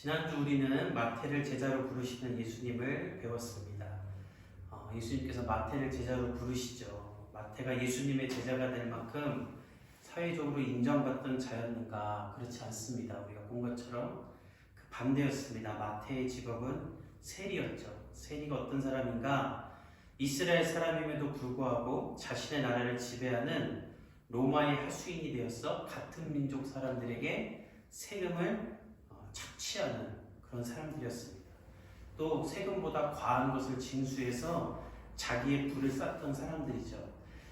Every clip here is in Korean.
지난주 우리는 마태를 제자로 부르시는 예수님을 배웠습니다. 예수님께서 마태를 제자로 부르시죠. 마태가 예수님의 제자가 될 만큼 사회적으로 인정받던 자였는가? 그렇지 않습니다. 우리가 본 것처럼 그 반대였습니다. 마태의 직업은 세리였죠. 세리가 어떤 사람인가? 이스라엘 사람임에도 불구하고 자신의 나라를 지배하는 로마의 하수인이 되어서 같은 민족 사람들에게 세금을 착취하는 그런 사람들이었습니다. 또 세금보다 과한 것을 징수해서 자기의 부를 쌓던 사람들이죠.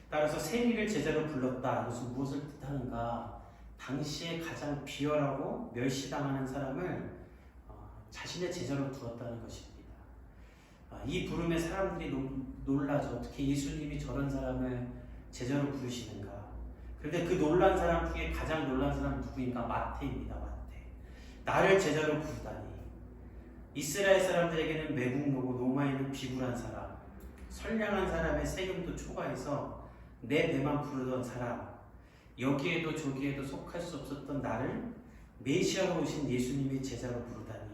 따라서 세리를 제자로 불렀다. 이것은 무엇을 뜻하는가? 당시에 가장 비열하고 멸시당하는 사람을 자신의 제자로 두었다는 것입니다. 이 부름에 사람들이 놀라죠. 어떻게 예수님이 저런 사람을 제자로 부르시는가? 그런데 그 놀란 사람 중에 가장 놀란 사람은 누구인가? 마태입니다. 마태. 나를 제자로 부르다니. 이스라엘 사람들에게는 매국노고 로마에는 비굴한 사람, 선량한 사람의 세금도 초과해서 내 배만 부르던 사람, 여기에도 저기에도 속할 수 없었던 나를 메시아로 오신 예수님의 제자로 부르다니.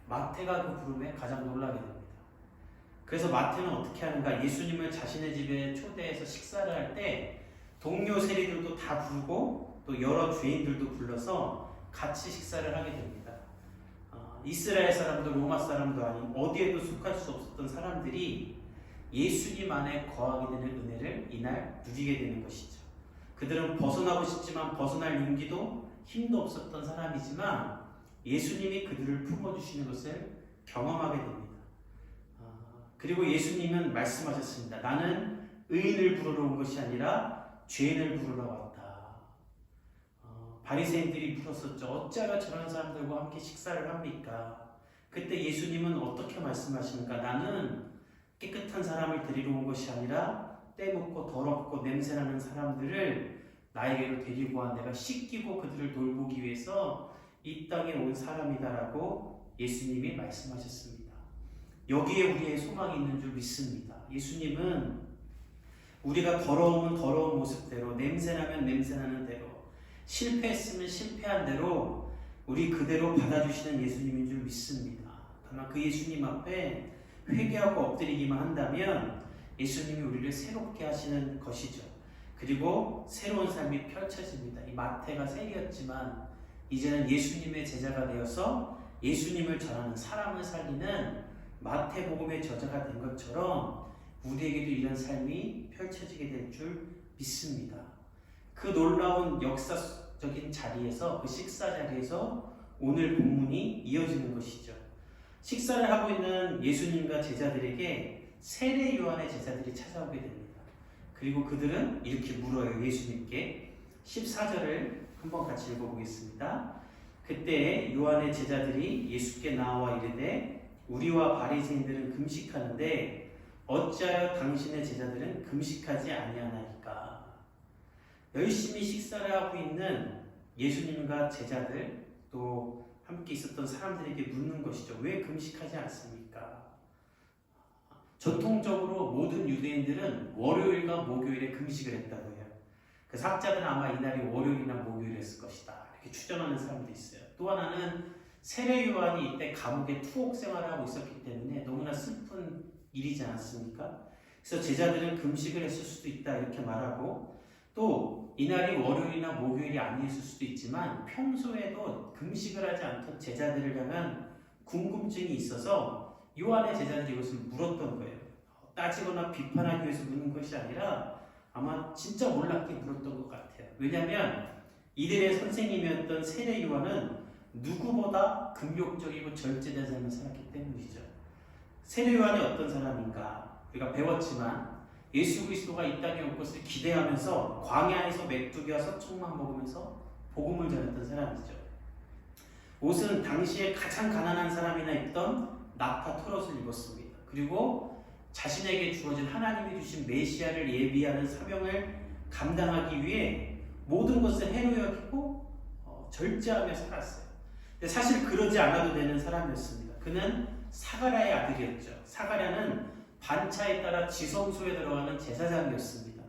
마태가 그 부름에 가장 놀라게 됩니다. 그래서 마태는 어떻게 하는가? 예수님을 자신의 집에 초대해서 식사를 할 때 동료 세리들도 다 부르고 또 여러 죄인들도 불러서 같이 식사를 하게 됩니다. 이스라엘 사람도 로마 사람도 아닌 어디에도 속할 수 없었던 사람들이 예수님 안에 거하게 되는 은혜를 이날 누리게 되는 것이죠. 그들은 벗어나고 싶지만 벗어날 용기도 힘도 없었던 사람이지만 예수님이 그들을 품어주시는 것을 경험하게 됩니다. 그리고 예수님은 말씀하셨습니다. 나는 의인을 부르러 온 것이 아니라 죄인을 부르러 왔다. 바리새인들이 물었었죠. 어찌하여 저런 사람들과 함께 식사를 합니까? 그때 예수님은 어떻게 말씀하십니까? 나는 깨끗한 사람을 데리러 온 것이 아니라 때묻고 더럽고 냄새나는 사람들을 나에게로 데리고 와 내가 씻기고 그들을 돌보기 위해서 이 땅에 온 사람이다라고 예수님이 말씀하셨습니다. 여기에 우리의 소망이 있는 줄 믿습니다. 예수님은 우리가 더러우면 더러운 모습대로, 냄새나면 냄새나는 대로, 실패했으면 실패한 대로 우리 그대로 받아주시는 예수님인 줄 믿습니다. 다만 그 예수님 앞에 회개하고 엎드리기만 한다면 예수님이 우리를 새롭게 하시는 것이죠. 그리고 새로운 삶이 펼쳐집니다. 이 마태가 세리였지만 이제는 예수님의 제자가 되어서 예수님을 전하는 사람을 살리는 마태복음의 저자가 된 것처럼 우리에게도 이런 삶이 펼쳐지게 될 줄 믿습니다. 그 놀라운 역사적인 자리에서, 그 식사 자리에서 오늘 본문이 이어지는 것이죠. 식사를 하고 있는 예수님과 제자들에게 세례 요한의 제자들이 찾아오게 됩니다. 그리고 그들은 이렇게 물어요. 예수님께 14절을 한번 같이 읽어보겠습니다. 그때 요한의 제자들이 예수께 나와 이르되 우리와 바리새인들은 금식하는데 어찌하여 당신의 제자들은 금식하지 아니하나이까? 열심히 식사를 하고 있는 예수님과 제자들 또 함께 있었던 사람들에게 묻는 것이죠. 왜 금식하지 않습니까? 전통적으로 모든 유대인들은 월요일과 목요일에 금식을 했다고 해요. 그 학자들은 아마 이날이 월요일이나 목요일이었을 것이다 이렇게 추정하는 사람도 있어요. 또 하나는 세례 요한이 이때 감옥에 투옥 생활을 하고 있었기 때문에 너무나 슬픈 일이지 않았습니까? 그래서 제자들은 금식을 했을 수도 있다 이렇게 말하고, 또 이날이 월요일이나 목요일이 아니었을 수도 있지만 평소에도 금식을 하지 않던 제자들을 향한 궁금증이 있어서 요한의 제자들이 이것을 물었던 거예요. 따지거나 비판하기 위해서 묻는 것이 아니라 아마 진짜 몰랐게 물었던 것 같아요. 왜냐하면 이들의 선생님이었던 세례 요한은 누구보다 금욕적이고 절제된 삶을 살았기 때문이죠. 세례 요한이 어떤 사람인가? 우리가 배웠지만 예수 그리스도가 이 땅에 올 것을 기대하면서 광야에서 메뚜기와 서충만 먹으면서 복음을 전했던 사람이죠. 옷은 당시에 가장 가난한 사람이나 입던 나파 토롯을 입었습니다. 그리고 자신에게 주어진 하나님이 주신 메시아를 예비하는 사명을 감당하기 위해 모든 것을 해로 여기고 절제하며 살았어요. 근데 사실 그러지 않아도 되는 사람이었습니다. 그는 사가랴의 아들이었죠. 사가랴는 반차에 따라 지성소에 들어가는 제사장이었습니다.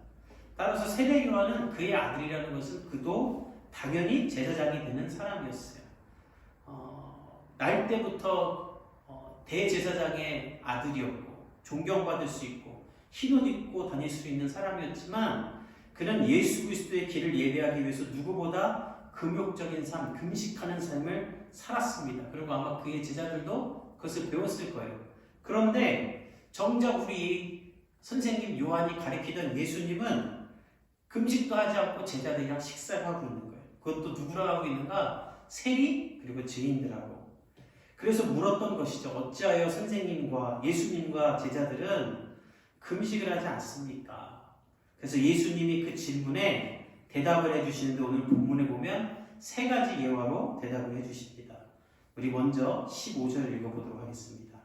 따라서 세례 요한은 그의 아들이라는 것은 그도 당연히 제사장이 되는 사람이었어요. 날 때부터 대제사장의 아들이었고 존경받을 수 있고 흰옷 입고 다닐 수 있는 사람이었지만 그는 예수 그리스도의 길을 예배하기 위해서 누구보다 금욕적인 삶, 금식하는 삶을 살았습니다. 그리고 아마 그의 제자들도 그것을 배웠을 거예요. 그런데 정작 우리 선생님 요한이 가리키던 예수님은 금식도 하지 않고 제자들이랑 식사를 하고 있는 거예요. 그것도 누구랑 하고 있는가? 세리 그리고 죄인들하고. 그래서 물었던 것이죠. 어찌하여 선생님과 예수님과 제자들은 금식을 하지 않습니까? 그래서 예수님이 그 질문에 대답을 해주시는데 오늘 본문에 보면 세 가지 예화로 대답을 해주십니다. 우리 먼저 15절 읽어보도록 하겠습니다.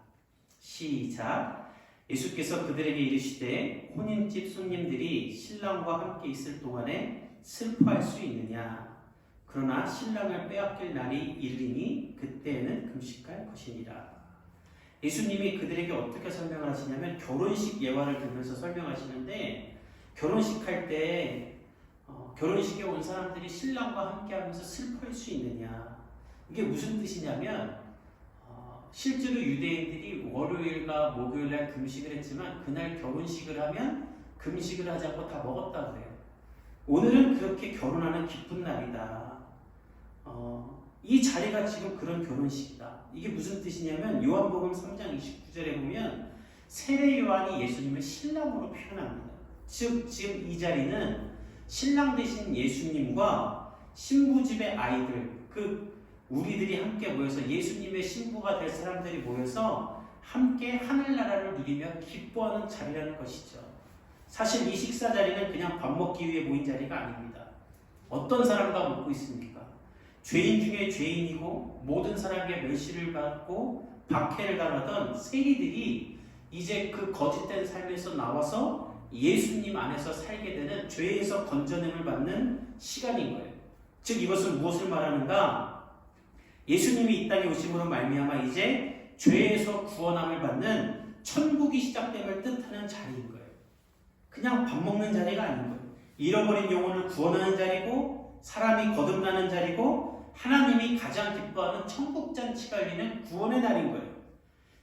시작. 예수께서 그들에게 이르시되 혼인집 손님들이 신랑과 함께 있을 동안에 슬퍼할 수 있느냐? 그러나 신랑을 빼앗길 날이 이르리니 그때에는 금식할 것이니라. 예수님이 그들에게 어떻게 설명을 하시냐면 결혼식 예화를 들면서 설명하시는데 결혼식 할 때 결혼식에 온 사람들이 신랑과 함께 하면서 슬퍼할 수 있느냐? 이게 무슨 뜻이냐면 실제로 유대인들이 월요일과 목요일날 금식을 했지만 그날 결혼식을 하면 금식을 하지 않고 다 먹었다고 해요. 오늘은 그렇게 결혼하는 기쁜 날이다. 이 자리가 지금 그런 결혼식이다. 이게 무슨 뜻이냐면 요한복음 3장 29절에 보면 세례 요한이 예수님을 신랑으로 표현합니다. 즉 지금 이 자리는 신랑 되신 예수님과 신부집의 아이들, 우리들이 함께 모여서 예수님의 신부가 될 사람들이 모여서 함께 하늘나라를 누리며 기뻐하는 자리라는 것이죠. 사실 이 식사 자리는 그냥 밥 먹기 위해 모인 자리가 아닙니다. 어떤 사람과 먹고 있습니까? 죄인 중에 죄인이고 모든 사람에게 멸시를 받고 박해를 당하던 세리들이 이제 그 거짓된 삶에서 나와서 예수님 안에서 살게 되는 죄에서 건져냄을 받는 시간인 거예요. 즉 이것은 무엇을 말하는가? 예수님이 이 땅에 오심으로 말미암아 이제 죄에서 구원함을 받는 천국이 시작됨을 뜻하는 자리인 거예요. 그냥 밥 먹는 자리가 아닌 거예요. 잃어버린 영혼을 구원하는 자리고 사람이 거듭나는 자리고 하나님이 가장 기뻐하는 천국잔치가 열리는 구원의 날인 거예요.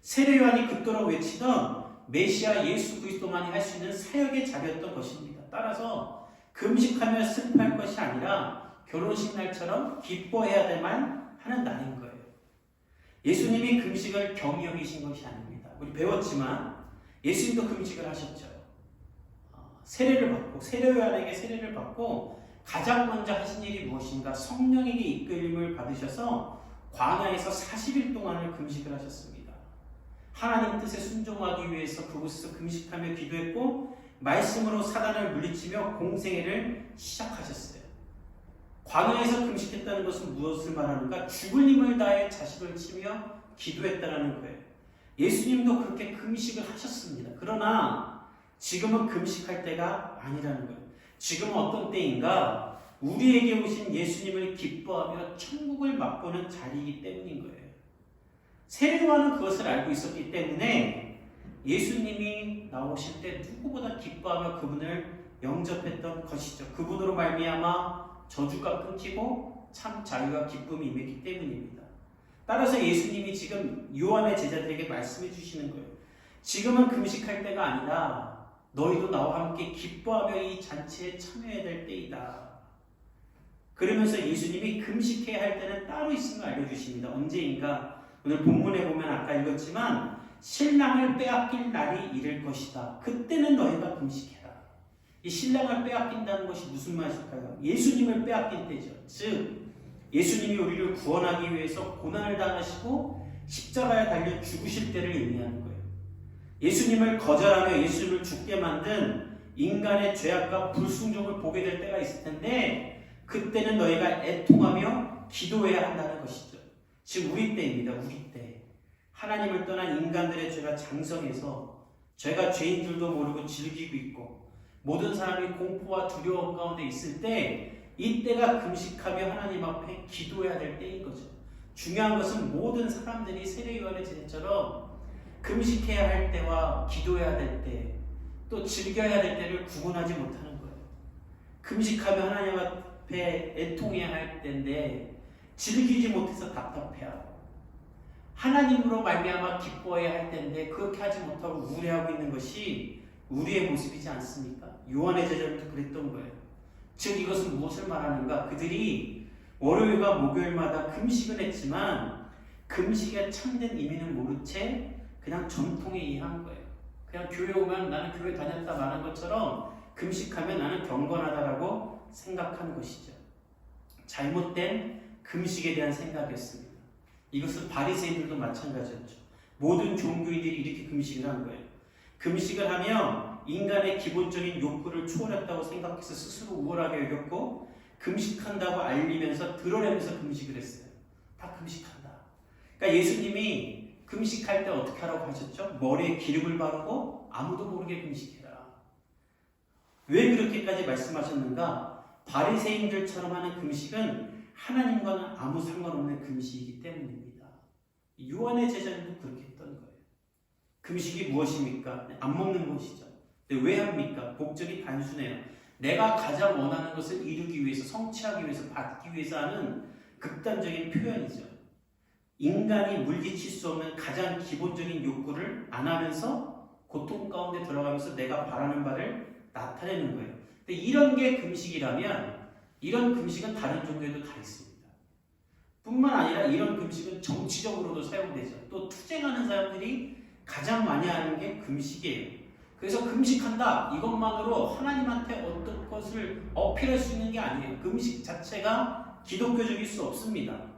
세례 요한이 그토록 외치던 메시아 예수 그리스도만이 할 수 있는 사역의 자리였던 것입니다. 따라서 금식하며 슬퍼할 것이 아니라 결혼식 날처럼 기뻐해야 될만 하는 날인 거예요. 예수님이 금식을 경히 여기신 것이 아닙니다. 우리 배웠지만 예수님도 금식을 하셨죠. 세례를 받고 세례 요한에게 세례를 받고 가장 먼저 하신 일이 무엇인가? 성령에게 이끌림을 받으셔서 광야에서 40일 동안을 금식을 하셨습니다. 하나님 뜻에 순종하기 위해서 그곳에서 금식하며 기도했고 말씀으로 사단을 물리치며 공생애를 시작하셨어요. 광야에서 금식했다는 것은 무엇을 말하는가? 죽을 힘을 다해 자식을 치며 기도했다는 거예요. 예수님도 그렇게 금식을 하셨습니다. 그러나 지금은 금식할 때가 아니라는 거예요. 지금은 어떤 때인가? 우리에게 오신 예수님을 기뻐하며 천국을 맛보는 자리이기 때문인 거예요. 세례 요한은 그것을 알고 있었기 때문에 예수님이 나오실 때 누구보다 기뻐하며 그분을 영접했던 것이죠. 그분으로 말미암아 저주가 끊기고 참 자유와 기쁨이 임했기 때문입니다. 따라서 예수님이 지금 요한의 제자들에게 말씀해 주시는 거예요. 지금은 금식할 때가 아니라 너희도 나와 함께 기뻐하며 이 잔치에 참여해야 될 때이다. 그러면서 예수님이 금식해야 할 때는 따로 있음을 알려주십니다. 언제인가? 오늘 본문에 보면 아까 읽었지만 신랑을 빼앗길 날이 이를 것이다. 그때는 너희가 금식해라. 이 신랑을 빼앗긴다는 것이 무슨 말일까요? 예수님을 빼앗긴 때죠. 즉 예수님이 우리를 구원하기 위해서 고난을 당하시고 십자가에 달려 죽으실 때를 의미하는 거예요. 예수님을 거절하며 예수님을 죽게 만든 인간의 죄악과 불순종을 보게 될 때가 있을 텐데 그때는 너희가 애통하며 기도해야 한다는 것이죠. 지금 우리 때입니다. 우리 때. 하나님을 떠난 인간들의 죄가 장성해서 죄가 죄인 줄도 모르고 즐기고 있고 모든 사람이 공포와 두려움 가운데 있을 때 이때가 금식하며 하나님 앞에 기도해야 될 때인 거죠. 중요한 것은 모든 사람들이 세례 요한의 제자처럼 금식해야 할 때와 기도해야 될 때, 또 즐겨야 될 때를 구분하지 못하는 거예요. 금식하며 하나님 앞에 애통해야 할 때인데 즐기지 못해서 답답해하고 하나님으로 말미암아 기뻐해야 할 텐데 그렇게 하지 못하고 우울해하고 있는 것이 우리의 모습이지 않습니까? 요한의 제자들도 그랬던 거예요. 즉 이것은 무엇을 말하는가? 그들이 월요일과 목요일마다 금식을 했지만 금식의 참된 의미는 모른 채 그냥 전통에 의한 거예요. 그냥 교회 오면 나는 교회 다녔다 말한 것처럼 금식하면 나는 경건하다라고 생각한 것이죠. 잘못된 금식에 대한 생각이었습니다. 이것은 바리새인들도 마찬가지였죠. 모든 종교인들이 이렇게 금식을 한 거예요. 금식을 하며 인간의 기본적인 욕구를 초월했다고 생각해서 스스로 우월하게 여겼고 금식한다고 알리면서 드러내면서 금식을 했어요. 다 금식한다. 그러니까 예수님이 금식할 때 어떻게 하라고 하셨죠? 머리에 기름을 바르고 아무도 모르게 금식해라. 왜 그렇게까지 말씀하셨는가? 바리새인들처럼 하는 금식은 하나님과는 아무 상관없는 금식이기 때문입니다. 요한의 제자들도 그렇게 했던 거예요. 금식이 무엇입니까? 안 먹는 것이죠. 근데 왜 합니까? 목적이 단순해요. 내가 가장 원하는 것을 이루기 위해서, 성취하기 위해서, 받기 위해서 하는 극단적인 표현이죠. 인간이 물리칠 수 없는 가장 기본적인 욕구를 안 하면서 고통 가운데 들어가면서 내가 바라는 바를 나타내는 거예요. 근데 이런 게 금식이라면 이런 금식은 다른 종교에도 다 있습니다. 뿐만 아니라 이런 금식은 정치적으로도 사용되죠. 또 투쟁하는 사람들이 가장 많이 하는 게 금식이에요. 그래서 금식한다 이것만으로 하나님한테 어떤 것을 어필할 수 있는 게 아니에요. 금식 자체가 기독교적일 수 없습니다.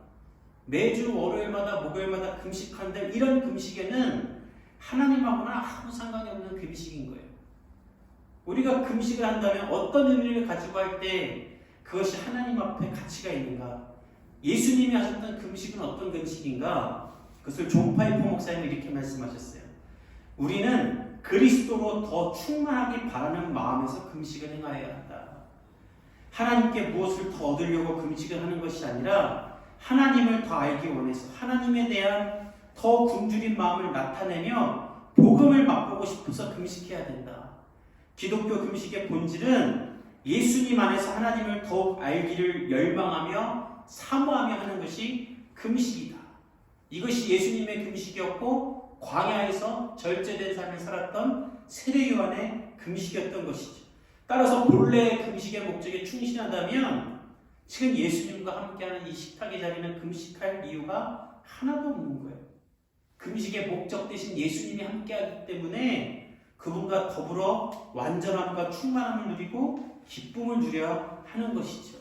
매주 월요일마다 목요일마다 금식하는데 이런 금식에는 하나님하고는 아무 상관이 없는 금식인 거예요. 우리가 금식을 한다면 어떤 의미를 가지고 할 때 그것이 하나님 앞에 가치가 있는가? 예수님이 하셨던 금식은 어떤 금식인가? 그것을 존 파이퍼 목사님이 이렇게 말씀하셨어요. 우리는 그리스도로 더 충만하게 바라는 마음에서 금식을 행하여야 한다. 하나님께 무엇을 더 얻으려고 금식을 하는 것이 아니라 하나님을 더 알기 원해서 하나님에 대한 더 굶주린 마음을 나타내며 복음을 맛보고 싶어서 금식해야 된다. 기독교 금식의 본질은 예수님 안에서 하나님을 더욱 알기를 열망하며 사모하며 하는 것이 금식이다. 이것이 예수님의 금식이었고 광야에서 절제된 삶을 살았던 세례 요한의 금식이었던 것이죠. 따라서 본래의 금식의 목적에 충실한다면 지금 예수님과 함께하는 이 식탁의 자리는 금식할 이유가 하나도 없는 거예요. 금식의 목적 대신 예수님이 함께하기 때문에 그분과 더불어 완전함과 충만함을 누리고 기쁨을 누려야 하는 것이죠.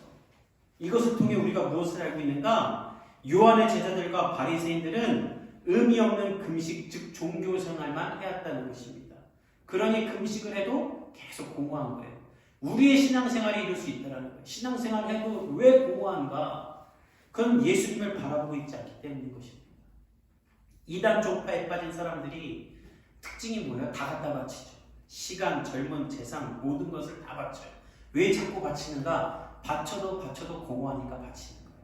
이것을 통해 우리가 무엇을 알고 있는가? 요한의 제자들과 바리새인들은 의미 없는 금식, 즉 종교 생활만 해왔다는 것입니다. 그러니 금식을 해도 계속 공허한 거예요. 우리의 신앙생활이 이룰 수 있다는 거예요. 신앙생활을 해도 왜 공허한가? 그건 예수님을 바라보고 있지 않기 때문인 것입니다. 이단 종파에 빠진 사람들이 특징이 뭐예요? 다 갖다 바치죠. 시간, 젊은, 재산, 모든 것을 다 바쳐요. 왜 자꾸 바치는가? 바쳐도 공허하니까 바치는 거예요.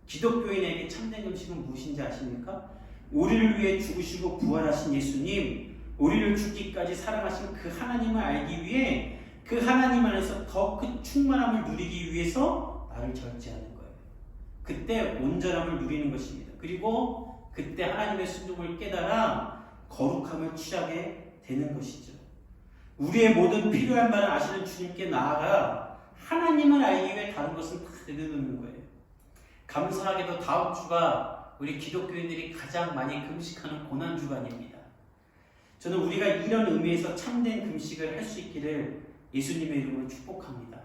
기독교인에게 참된 금식은 무엇인지 아십니까? 우리를 위해 죽으시고 부활하신 예수님, 우리를 죽기까지 사랑하신 그 하나님을 알기 위해 그 하나님 안에서 더 큰 충만함을 누리기 위해서 나를 절제하는 거예요. 그때 온전함을 누리는 것입니다. 그리고 그때 하나님의 순종을 깨달아 거룩함을 취하게 되는 것이죠. 우리의 모든 필요한 바를 아시는 주님께 나아가 하나님을 알기 위해 다른 것은 다 내려놓는 거예요. 감사하게도 다음 주가 우리 기독교인들이 가장 많이 금식하는 고난주간입니다. 저는 우리가 이런 의미에서 참된 금식을 할 수 있기를 예수님의 이름으로 축복합니다.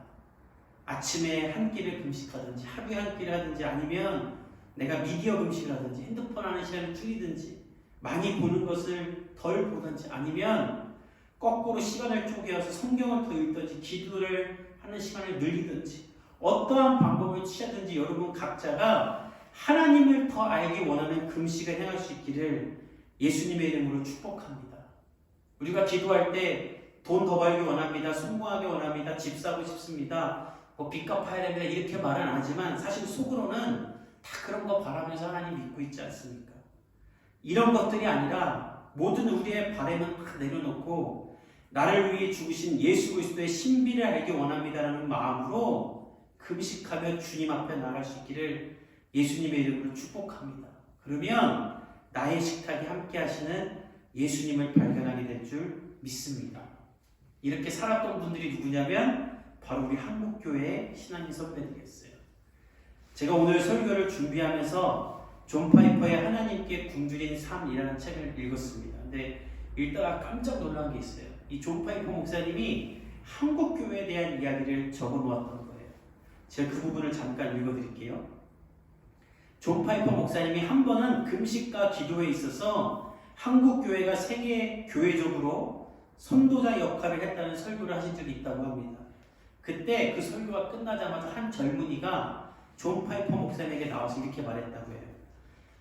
아침에 한 끼를 금식하든지 하루에 한 끼를 하든지 아니면 내가 미디어 금식을 하든지 핸드폰 하는 시간을 줄이든지 많이 보는 것을 덜 보든지 아니면 거꾸로 시간을 쪼개어서 성경을 더 읽든지 기도를 하는 시간을 늘리든지 어떠한 방법을 취하든지 여러분 각자가 하나님을 더 알기 원하는 금식을 행할 수 있기를 예수님의 이름으로 축복합니다. 우리가 기도할 때 돈 더 벌기 원합니다. 성공하기 원합니다. 집 사고 싶습니다. 빚 갚아야 됩니다. 이렇게 말은 안 하지만 사실 속으로는 다 그런 거 바라면서 하나님 믿고 있지 않습니까? 이런 것들이 아니라 모든 우리의 바람은 다 내려놓고 나를 위해 죽으신 예수 그리스도의 신비를 알기 원합니다라는 마음으로 금식하며 주님 앞에 나갈 수 있기를 예수님의 이름으로 축복합니다. 그러면 나의 식탁에 함께 하시는 예수님을 발견하게 될 줄 믿습니다. 이렇게 살았던 분들이 누구냐면 바로 우리 한국교회의 신앙인 선배들이었어요. 제가 오늘 설교를 준비하면서 존 파이퍼의 하나님께 굶주린 삶이라는 책을 읽었습니다. 근데 읽다가 깜짝 놀란 게 있어요. 이 존 파이퍼 목사님이 한국교회에 대한 이야기를 적어 놓았던 거예요. 제가 그 부분을 잠깐 읽어드릴게요. 존 파이퍼 목사님이 한 번은 금식과 기도에 있어서 한국교회가 세계 교회적으로 선도자 역할을 했다는 설교를 하신 적이 있다고 합니다. 그때 그 설교가 끝나자마자 한 젊은이가 존 파이퍼 목사님에게 나와서 이렇게 말했다고 해요.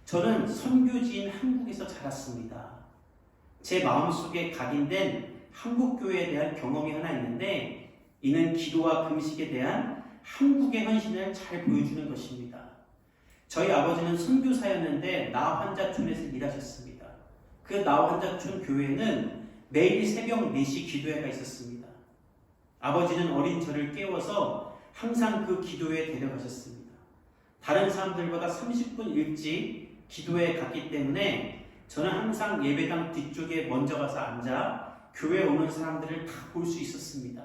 저는 선교지인 한국에서 자랐습니다. 제 마음속에 각인된 한국교회에 대한 경험이 하나 있는데 이는 기도와 금식에 대한 한국의 헌신을 잘 보여주는 것입니다. 저희 아버지는 선교사였는데 나환자촌에서 일하셨습니다. 그 나환자촌 교회는 매일 새벽 4시 기도회가 있었습니다. 아버지는 어린 저를 깨워서 항상 그 기도회에 데려가셨습니다. 다른 사람들보다 30분 일찍 기도회에 갔기 때문에 저는 항상 예배당 뒤쪽에 먼저 가서 앉아 교회에 오는 사람들을 다 볼 수 있었습니다.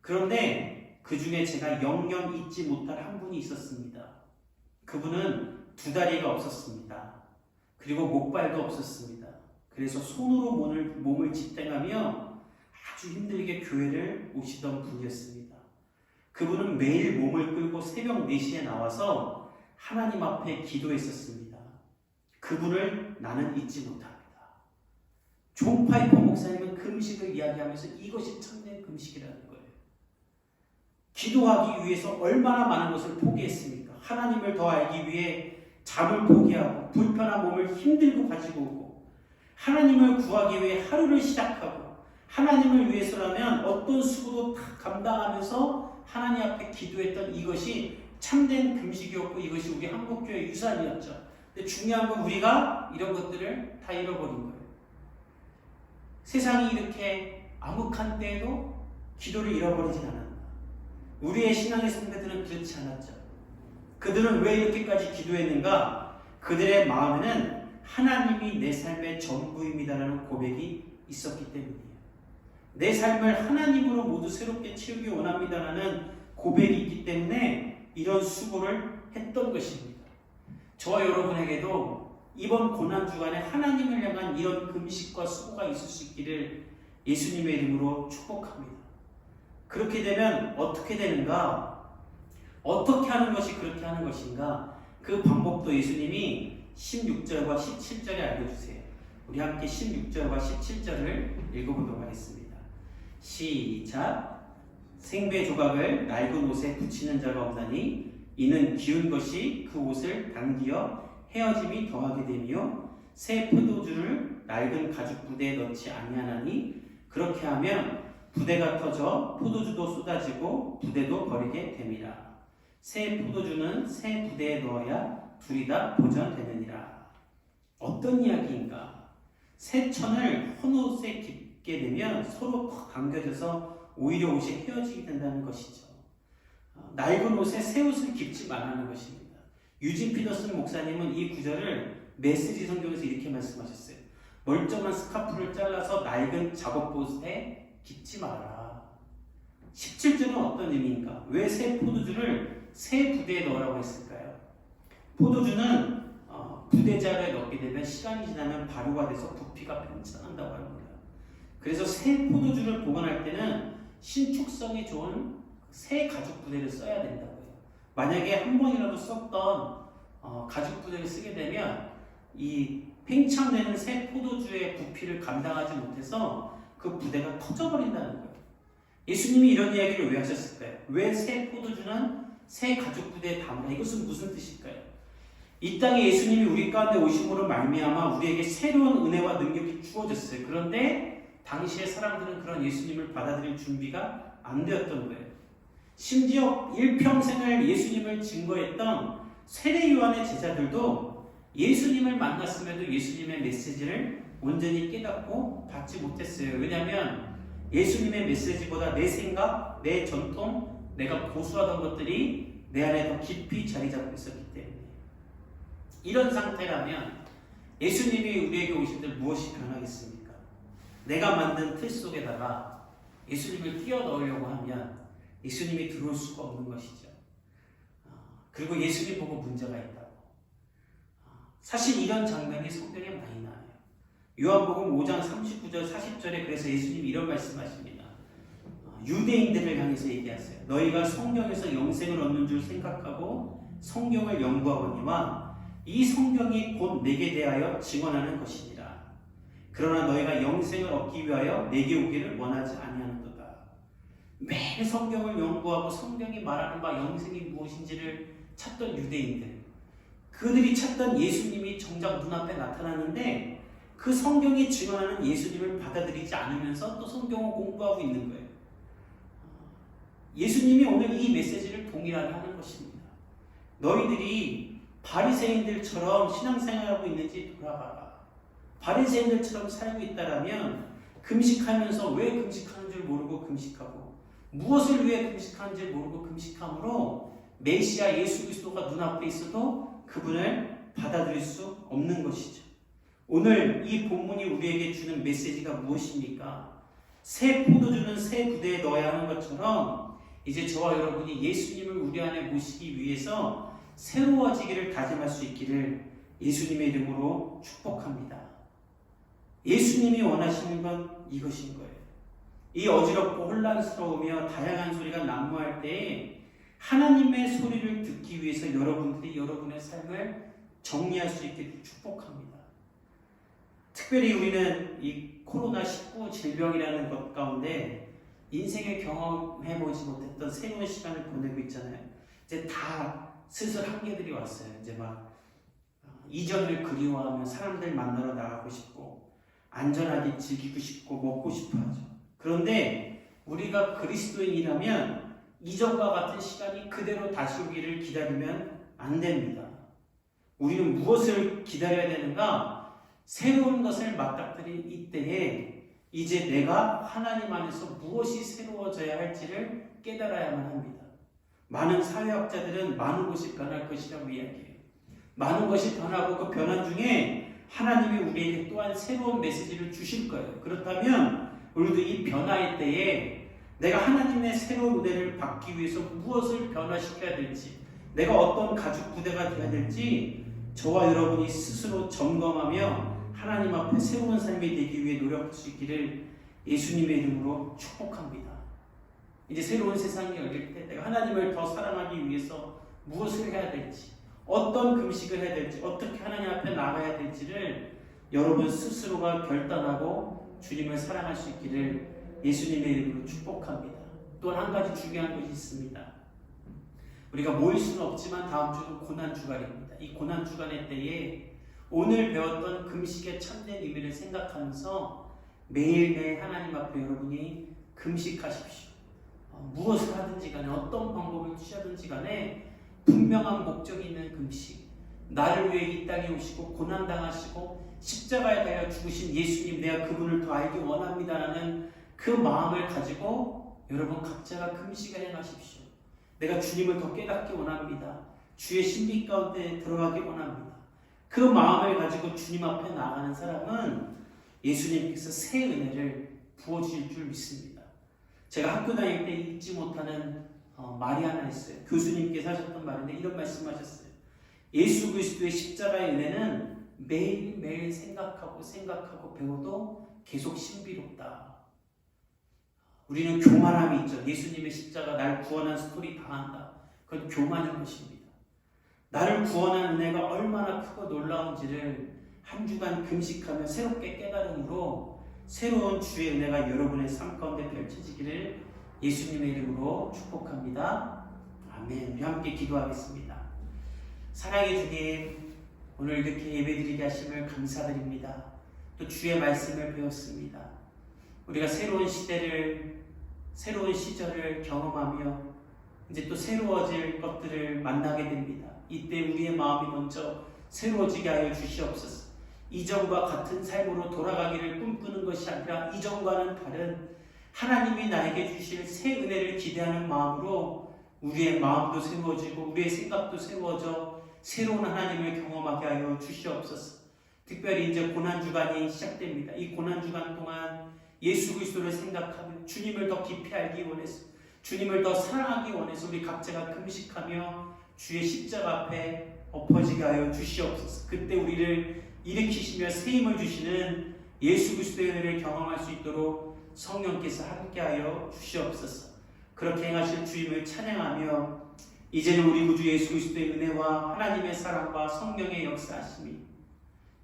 그런데 그 중에 제가 영영 잊지 못할 한 분이 있었습니다. 그분은 2다리가 없었습니다. 그리고 목발도 없었습니다. 그래서 손으로 몸을 지탱하며 아주 힘들게 교회를 오시던 분이었습니다. 그분은 매일 몸을 끌고 새벽 4시에 나와서 하나님 앞에 기도했었습니다. 그분을 나는 잊지 못합니다. 존 파이퍼 목사님은 금식을 이야기하면서 이것이 참된 금식이라는 거예요. 기도하기 위해서 얼마나 많은 것을 포기했습니까? 하나님을 더 알기 위해 잠을 포기하고 불편한 몸을 힘들고 가지고 오고 하나님을 구하기 위해 하루를 시작하고 하나님을 위해서라면 어떤 수고도 다 감당하면서 하나님 앞에 기도했던 이것이 참된 금식이었고 이것이 우리 한국교회 유산이었죠. 근데 중요한 건 우리가 이런 것들을 다 잃어버린 거예요. 세상이 이렇게 암흑한 때에도 기도를 잃어버리진 않았다. 우리의 신앙의 선배들은 그렇지 않았죠. 그들은 왜 이렇게까지 기도했는가? 그들의 마음에는 하나님이 내 삶의 전부입니다라는 고백이 있었기 때문이에요. 내 삶을 하나님으로 모두 새롭게 채우기 원합니다라는 고백이 있기 때문에 이런 수고를 했던 것입니다. 저와 여러분에게도 이번 고난주간에 하나님을 향한 이런 금식과 수고가 있을 수 있기를 예수님의 이름으로 축복합니다. 그렇게 되면 어떻게 되는가? 어떻게 하는 것이 그렇게 하는 것인가? 그 방법도 예수님이 16절과 17절에 알려주세요. 우리 함께 16절과 17절을 읽어보도록 하겠습니다. 시작! 생배 조각을 낡은 옷에 붙이는 자가 없나니 이는 기운 것이 그 옷을 당기어 헤어짐이 더하게 되며 새 포도주를 낡은 가죽 부대에 넣지 아니하나니 그렇게 하면 부대가 터져 포도주도 쏟아지고 부대도 버리게 됨이라. 새 포도주는 새 부대에 넣어야 둘이 다 보전되느니라. 어떤 이야기인가? 새 천을 헌 옷에 깁게 되면 서로 감겨져서 오히려 옷이 헤어지게 된다는 것이죠. 낡은 옷에 새 옷을 깁지 말라는 것입니다. 유진 피더슨 목사님은 이 구절을 메시지 성경에서 이렇게 말씀하셨어요. 멀쩡한 스카프를 잘라서 낡은 작업봇에 깁지 마라. 17절은 어떤 의미인가? 왜 새 포도주를 새 부대에 넣으라고 했을까요? 포도주는 부대자루에 넣게 되면 시간이 지나면 발효가 돼서 부피가 편찮는다고 합니다. 그래서 새 포도주를 보관할 때는 신축성이 좋은 새 가죽 부대를 써야 된다고요. 만약에 한 번이라도 썼던 가죽 부대를 쓰게 되면 이 팽창되는 새 포도주의 부피를 감당하지 못해서 그 부대가 터져버린다는 거예요. 예수님이 이런 이야기를 왜 하셨을까요? 왜 새 포도주는 새 가죽 부대에 담으라? 이것은 무슨 뜻일까요? 이 땅에 예수님이 우리 가운데 오심으로 말미암아 우리에게 새로운 은혜와 능력이 주어졌어요. 그런데 당시의 사람들은 그런 예수님을 받아들일 준비가 안 되었던 거예요. 심지어 일평생을 예수님을 증거했던 세례 요한의 제자들도 예수님을 만났음에도 예수님의 메시지를 온전히 깨닫고 받지 못했어요. 왜냐하면 예수님의 메시지보다 내 생각, 내 전통, 내가 고수하던 것들이 내 안에 더 깊이 자리 잡고 있었기 때문에. 이런 상태라면 예수님이 우리에게 오실 때 무엇이 변하겠습니까? 내가 만든 틀 속에다가 예수님을 끼워 넣으려고 하면 예수님이 들어올 수가 없는 것이죠. 그리고 예수님 보고 문제가 있다고. 사실 이런 장면이 성경에 많이 나와요. 요한복음 5장 39절 40절에 그래서 예수님이 이런 말씀하십니다. 유대인들을 향해서 얘기하세요. 너희가 성경에서 영생을 얻는 줄 생각하고 성경을 연구하거니와 이 성경이 곧 내게 대하여 증언하는 것이니라. 그러나 너희가 영생을 얻기 위하여 내게 오기를 원하지 아니하는도다. 매일 성경을 연구하고 성경이 말하는 바 영생이 무엇인지를 찾던 유대인들, 그들이 찾던 예수님이 정작 눈앞에 나타나는데 그 성경이 증언하는 예수님을 받아들이지 않으면서 또 성경을 공부하고 있는 거예요. 예수님이 오늘 이 메시지를 동일하게 하는 것입니다. 너희들이 바리새인들처럼 신앙생활하고 있는지 돌아봐라. 바리새인들처럼 살고 있다라면 금식하면서 왜 금식하는 줄 모르고 금식하고 무엇을 위해 금식하는지 모르고 금식함으로 메시아 예수 그리스도가 눈앞에 있어도 그분을 받아들일 수 없는 것이죠. 오늘 이 본문이 우리에게 주는 메시지가 무엇입니까? 새 포도주는 새 구대에 넣어야 하는 것처럼 이제 저와 여러분이 예수님을 우리 안에 모시기 위해서 새로워지기를 다짐할 수 있기를 예수님의 이름으로 축복합니다. 예수님이 원하시는 건 이것인 거예요. 이 어지럽고 혼란스러우며 다양한 소리가 난무할 때에 하나님의 소리를 듣기 위해서 여러분들이 여러분의 삶을 정리할 수 있게 축복합니다. 특별히 우리는 이 코로나19 질병이라는 것 가운데 인생에 경험해보지 못했던 새로운 시간을 보내고 있잖아요. 이제 다 슬슬 한계들이 왔어요. 이제 막 이전을 그리워하며 사람들 만나러 나가고 싶고 안전하게 즐기고 싶고 먹고 싶어 하죠. 그런데 우리가 그리스도인이라면 이전과 같은 시간이 그대로 다시 오기를 기다리면 안 됩니다. 우리는 무엇을 기다려야 되는가? 새로운 것을 맞닥뜨린 이때에 이제 내가 하나님 안에서 무엇이 새로워져야 할지를 깨달아야만 합니다. 많은 사회학자들은 많은 것이 변할 것이라고 이야기해요. 많은 것이 변하고 그 변화 중에 하나님이 우리에게 또한 새로운 메시지를 주실 거예요. 그렇다면 우리도 이 변화의 때에 내가 하나님의 새로운 은혜를 받기 위해서 무엇을 변화시켜야 될지, 내가 어떤 가죽 부대가 되어야 될지 저와 여러분이 스스로 점검하며 하나님 앞에 새로운 삶이 되기 위해 노력할 수 있기를 예수님의 이름으로 축복합니다. 이제 새로운 세상이 열릴 때 내가 하나님을 더 사랑하기 위해서 무엇을 해야 될지, 어떤 금식을 해야 될지, 어떻게 하나님 앞에 나가야 될지를 여러분 스스로가 결단하고 주님을 사랑할 수 있기를 예수님의 이름으로 축복합니다. 또 한 가지 중요한 것이 있습니다. 우리가 모일 수는 없지만 다음 주는 고난주간입니다. 이 고난주간의 때에 오늘 배웠던 금식의 참된 의미를 생각하면서 매일매일 하나님 앞에 여러분이 금식하십시오. 무엇을 하든지 간에 어떤 방법을 취하든지 간에 분명한 목적이 있는 금식, 나를 위해 이 땅에 오시고 고난당하시고 십자가에 달려 죽으신 예수님, 내가 그분을 더 알기 원합니다라는 그 마음을 가지고 여러분 각자가 금식을 행하십시오. 내가 주님을 더 깨닫기 원합니다. 주의 신비 가운데 들어가기 원합니다. 그 마음을 가지고 주님 앞에 나가는 사람은 예수님께서 새 은혜를 부어주실 줄 믿습니다. 제가 학교 다닐 때 잊지 못하는 말이 하나 있어요. 교수님께서 하셨던 말인데 이런 말씀하셨어요. 예수 그리스도의 십자가의 은혜는 매일매일 생각하고 배워도 계속 신비롭다. 우리는 교만함이 있죠. 예수님의 십자가 날 구원한 스토리 다 한다. 그건 교만인 것입니다. 나를 구원한 은혜가 얼마나 크고 놀라운지를 한 주간 금식하며 새롭게 깨달음으로 새로운 주의 은혜가 여러분의 삶 가운데 펼쳐지기를 예수님의 이름으로 축복합니다. 아멘. 우리 함께 기도하겠습니다. 사랑의 주님, 오늘 이렇게 예배드리게 하심을 감사드립니다. 또 주의 말씀을 배웠습니다. 우리가 새로운 시절을 경험하며 이제 또 새로워질 것들을 만나게 됩니다. 이때 우리의 마음이 먼저 새로워지게 하여 주시옵소서. 이전과 같은 삶으로 돌아가기를 꿈꾸는 것이 아니라 이전과는 다른 하나님이 나에게 주실 새 은혜를 기대하는 마음으로 우리의 마음도 새로워지고 우리의 생각도 새로워져 새로운 하나님을 경험하게 하여 주시옵소서. 특별히 이제 고난주간이 시작됩니다. 이 고난주간 동안 예수 그리스도를 생각하며 주님을 더 깊이 알기 원해서, 주님을 더 사랑하기 원해서 우리 각자가 금식하며 주의 십자가 앞에 엎어지게 하여 주시옵소서. 그때 우리를 일으키시며 세임을 주시는 예수 그리스도의 은혜를 경험할 수 있도록 성령께서 함께하여 주시옵소서. 그렇게 행하실 주님을 찬양하며 이제는 우리 구주 예수 그리스도의 은혜와 하나님의 사랑과 성령의 역사하심이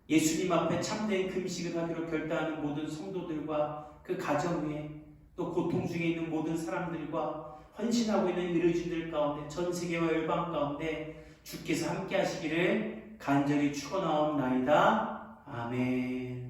예수님 앞에 참된 금식을 하기로 결단하는 모든 성도들과 그 가정 위에 또 고통 중에 있는 모든 사람들과 헌신하고 있는 의료진들 가운데 전 세계와 열방 가운데 주께서 함께 하시기를 간절히 축원하옵나이다. 아멘.